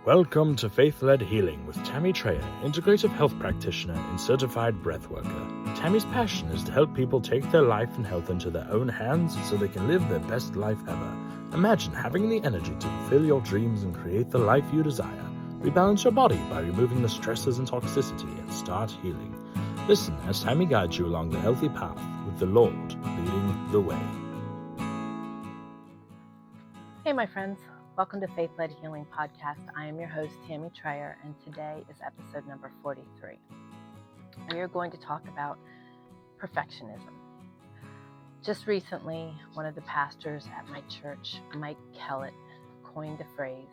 Welcome to Faith-Led Healing with Tammy Trayer, Integrative Health Practitioner and Certified Breathworker. Tammy's passion is to help people take their life and health into their own hands so they can live their best life ever. Imagine having the energy to fulfill your dreams and create the life you desire. Rebalance your body by removing the stresses and toxicity and start healing. Listen as Tammy guides you along the healthy path with the Lord leading the way. Hey, my friends. Welcome to Faith-Led Healing Podcast. I am your host, Tammy Trayer, and today is episode number 43. We are going to talk about perfectionism. Just recently, one of the pastors at my church, Mike Kellett, coined the phrase,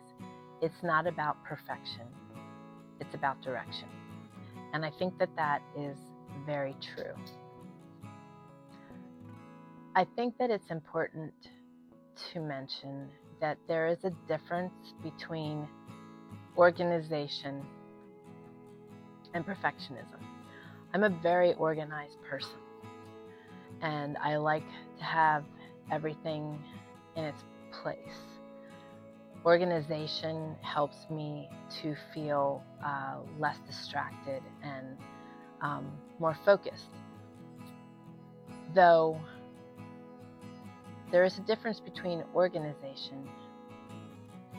"It's not about perfection, it's about direction." And I think that is very true. I think that it's important to mention that there is a difference between organization and perfectionism. I'm a very organized person, and I like to have everything in its place. Organization helps me to feel less distracted and more focused. Though there is a difference between organization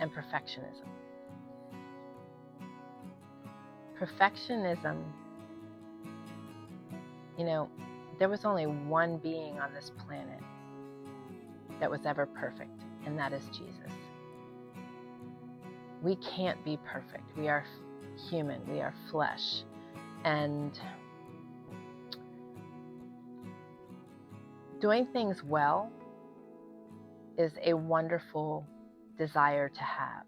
and perfectionism. Perfectionism, there was only one being on this planet that was ever perfect, and that is Jesus. We can't be perfect. We are human. We are flesh. And doing things well is a wonderful desire to have.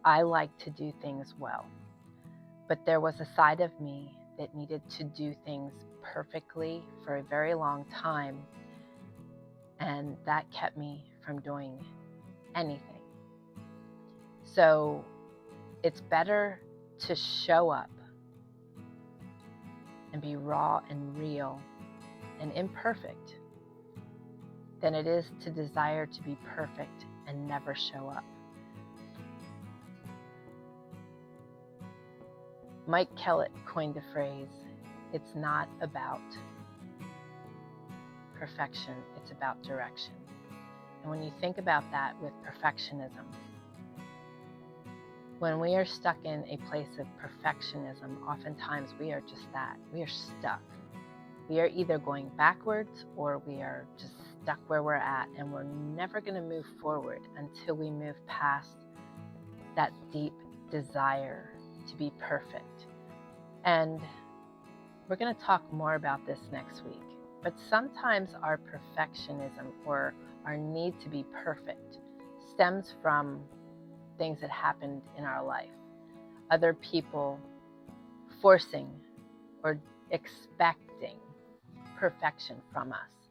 I like to do things well, but there was a side of me that needed to do things perfectly for a very long time, and that kept me from doing anything. So it's better to show up and be raw and real and imperfect than it is to desire to be perfect and never show up. Mike Kellett coined the phrase, "It's not about perfection, it's about direction." And when you think about that with perfectionism, when we are stuck in a place of perfectionism, oftentimes we are just that. We are stuck. We are either going backwards or we are just stuck where we're at, and we're never going to move forward until we move past that deep desire to be perfect. And we're going to talk more about this next week. But sometimes our perfectionism or our need to be perfect stems from things that happened in our life. Other people forcing or expecting perfection from us.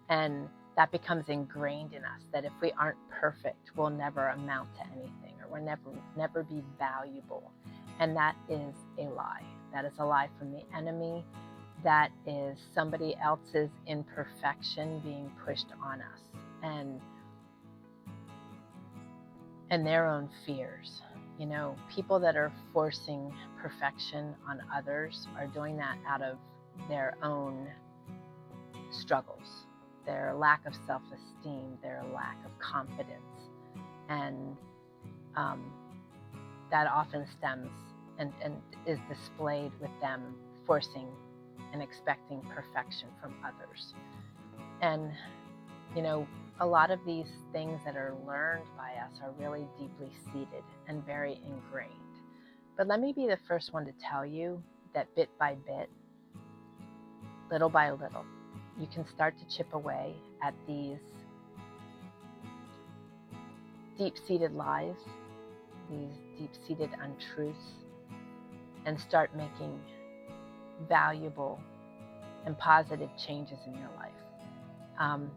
And that becomes ingrained in us, that if we aren't perfect, we'll never amount to anything, or we'll never be valuable. And that is a lie. That is a lie from the enemy. That is somebody else's imperfection being pushed on us, and their own fears. People that are forcing perfection on others are doing that out of their own struggles, their lack of self-esteem, their lack of confidence. And that often stems and is displayed with them forcing and expecting perfection from others. And, a lot of these things that are learned by us are really deeply seated and very ingrained. But let me be the first one to tell you that bit by bit, little by little, you can start to chip away at these deep-seated lies, these deep-seated untruths, and start making valuable and positive changes in your life.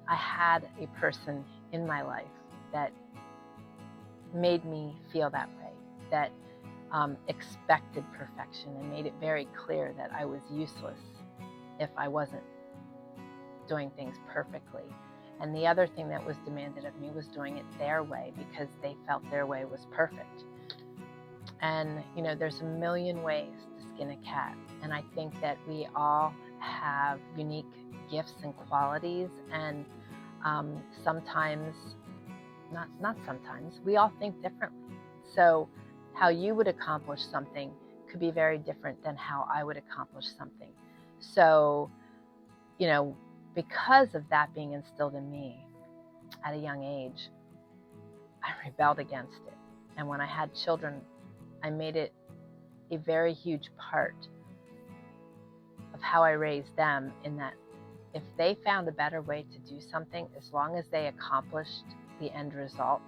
I had a person in my life that made me feel that way, that expected perfection and made it very clear that I was useless if I wasn't doing things perfectly. And the other thing that was demanded of me was doing it their way, because they felt their way was perfect. And, there's a million ways to skin a cat. And I think that we all have unique gifts and qualities. And sometimes, not sometimes, we all think differently. So how you would accomplish something could be very different than how I would accomplish something. So, because of that being instilled in me at a young age, I rebelled against it. And when I had children, I made it a very huge part of how I raised them, in that if they found a better way to do something, as long as they accomplished the end result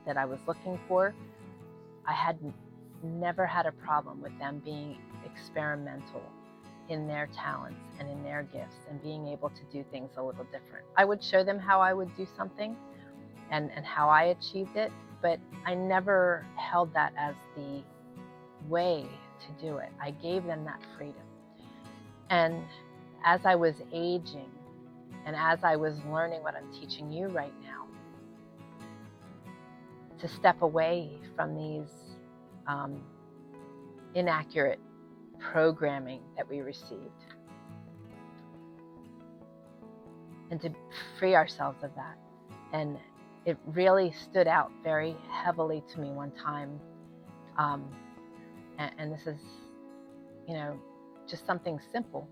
that I was looking for, I had never had a problem with them being experimental in their talents and in their gifts and being able to do things a little different. I would show them how I would do something and how I achieved it, but I never held that as the way to do it. I gave them that freedom. And as I was aging and as I was learning what I'm teaching you right now, to step away from these inaccurate programming that we received and to free ourselves of that. And it really stood out very heavily to me one time. And this is, just something simple.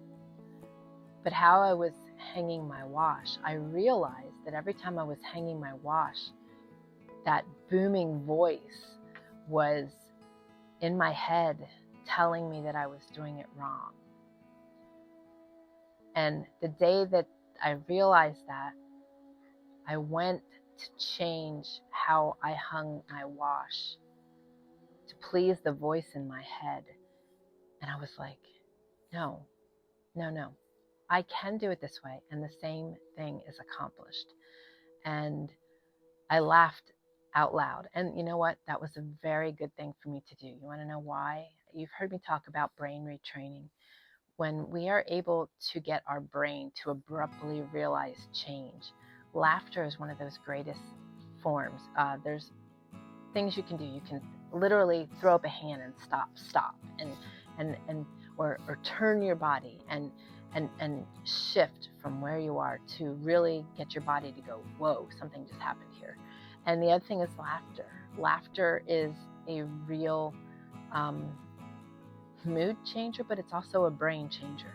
But how I was hanging my wash, I realized that every time I was hanging my wash, that booming voice was in my head telling me that I was doing it wrong. And the day that I realized that, I went to change how I hung my wash to please the voice in my head. And I was like, no. I can do it this way, and the same thing is accomplished. And I laughed out loud. And you know what? That was a very good thing for me to do. You want to know why? You've heard me talk about brain retraining. When we are able to get our brain to abruptly realize change, laughter is one of those greatest forms. There's things you can do. You can literally throw up a hand and stop, or turn your body and shift from where you are to really get your body to go, whoa, something just happened here. And the other thing is laughter. Laughter is a real mood changer, but it's also a brain changer.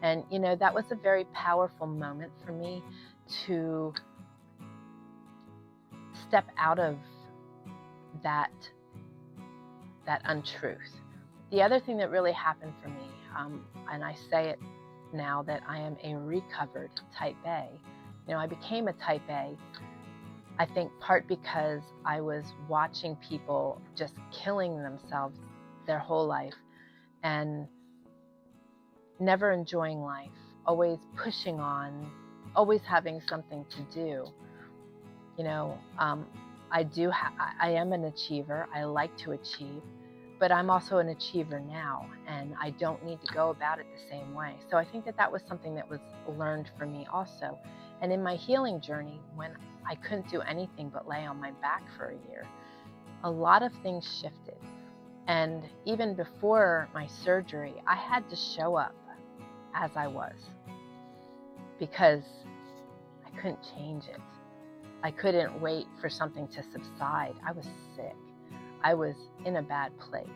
And that was a very powerful moment for me to step out of that untruth. The other thing that really happened for me, and I say it now that I am a recovered type A. I became a type A, I think part because I was watching people just killing themselves their whole life and never enjoying life, always pushing on, always having something to do. I am an achiever. I like to achieve, but I'm also an achiever now, and I don't need to go about it the same way. So I think that was something that was learned for me also. And in my healing journey, when I couldn't do anything but lay on my back for a year, a lot of things shifted. And even before my surgery, I had to show up as I was because I couldn't change it. I couldn't wait for something to subside. I was sick. I was in a bad place,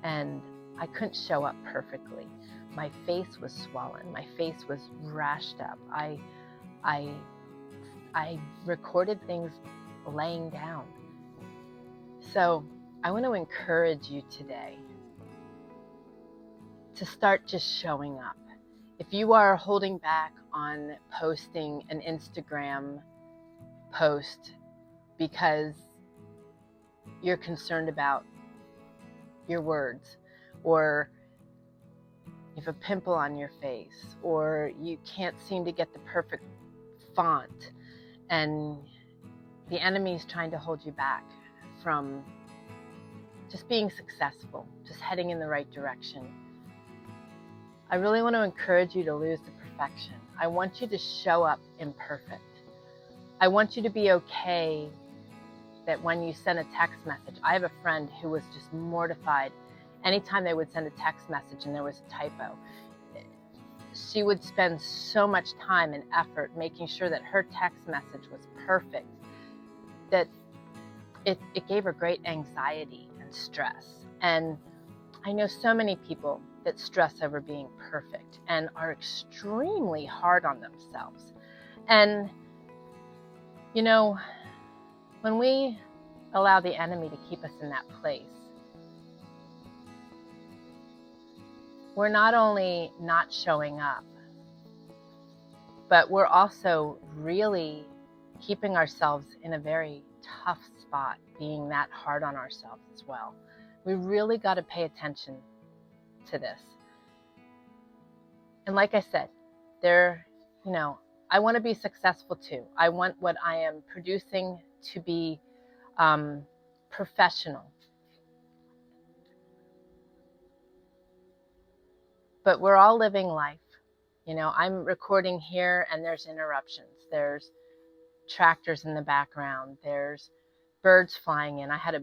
and I couldn't show up perfectly. My face was swollen. My face was rashed up. I recorded things laying down. So I want to encourage you today to start just showing up. If you are holding back on posting an Instagram post because you're concerned about your words, or you have a pimple on your face, or you can't seem to get the perfect font, and the enemy is trying to hold you back from just being successful, just heading in the right direction, I really want to encourage you to lose the perfection. I want you to show up imperfect. I want you to be okay that when you send a text message, I have a friend who was just mortified. Anytime they would send a text message and there was a typo, she would spend so much time and effort making sure that her text message was perfect that it gave her great anxiety and stress. And I know so many people that stress over being perfect and are extremely hard on themselves. And, you know, when we allow the enemy to keep us in that place, we're not only not showing up, but we're also really keeping ourselves in a very tough spot, being that hard on ourselves as well. We really got to pay attention to this. And like I said, I want to be successful too. I want what I am producing to be professional. But we're all living life. I'm recording here and there's interruptions. There's tractors in the background. There's birds flying in. I had a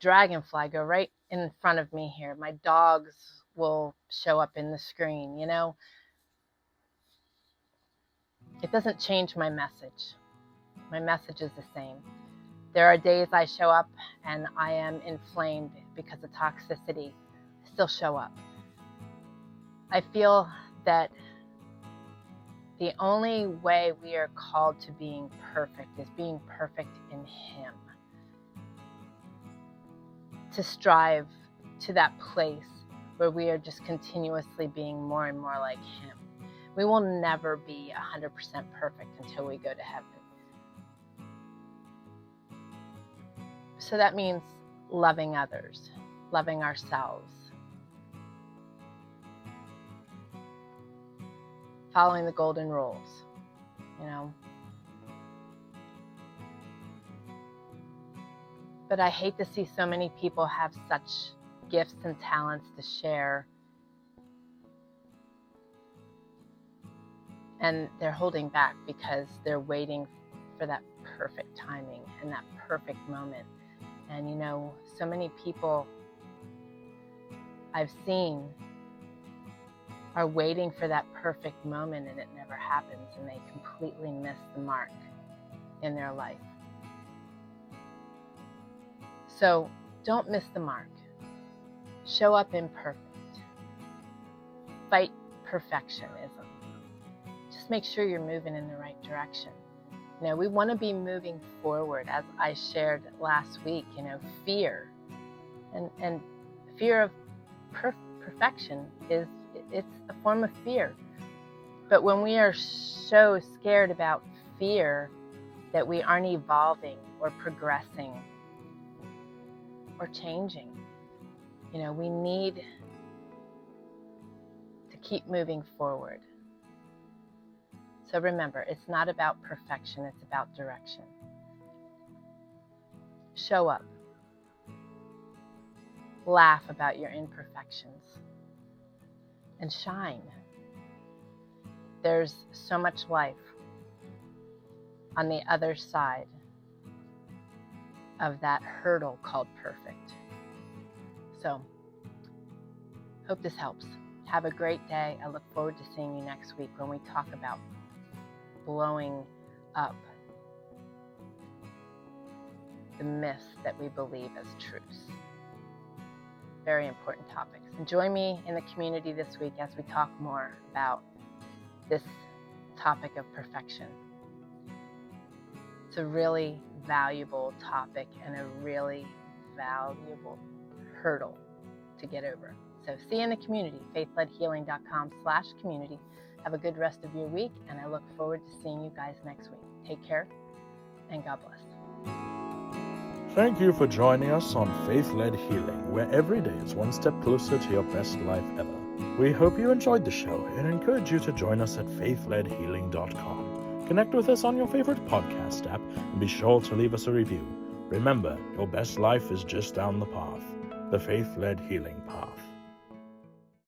dragonfly go right in front of me here. My dogs will show up in the screen, It doesn't change my message. My message is the same. There are days I show up and I am inflamed because of toxicity. I still show up. I feel that the only way we are called to being perfect is being perfect in Him. To strive to that place where we are just continuously being more and more like Him. We will never be 100% perfect until we go to heaven. So that means loving others, loving ourselves, following the golden rules, But I hate to see so many people have such gifts and talents to share, and they're holding back because they're waiting for that perfect timing and that perfect moment. And so many people I've seen are waiting for that perfect moment and it never happens, and they completely miss the mark in their life. So don't miss the mark. Show up imperfect. Fight perfectionism. Just make sure you're moving in the right direction. We want to be moving forward, as I shared last week. Fear and fear of perfection it's a form of fear. But when we are so scared about fear that we aren't evolving or progressing or changing, we need to keep moving forward. So remember, it's not about perfection, it's about direction. Show up. Laugh about your imperfections. And shine. There's so much life on the other side of that hurdle called perfect. So, hope this helps. Have a great day. I look forward to seeing you next week when we talk about blowing up the myths that we believe as truths. Very important topics. And join me in the community this week as we talk more about this topic of perfection. It's a really valuable topic and a really valuable hurdle to get over. So see you in the community, faithledhealing.com/community. Have a good rest of your week, and I look forward to seeing you guys next week. Take care, and God bless. Thank you for joining us on Faith-Led Healing, where every day is one step closer to your best life ever. We hope you enjoyed the show and encourage you to join us at faithledhealing.com. Connect with us on your favorite podcast app and be sure to leave us a review. Remember, your best life is just down the path, the Faith-Led Healing path.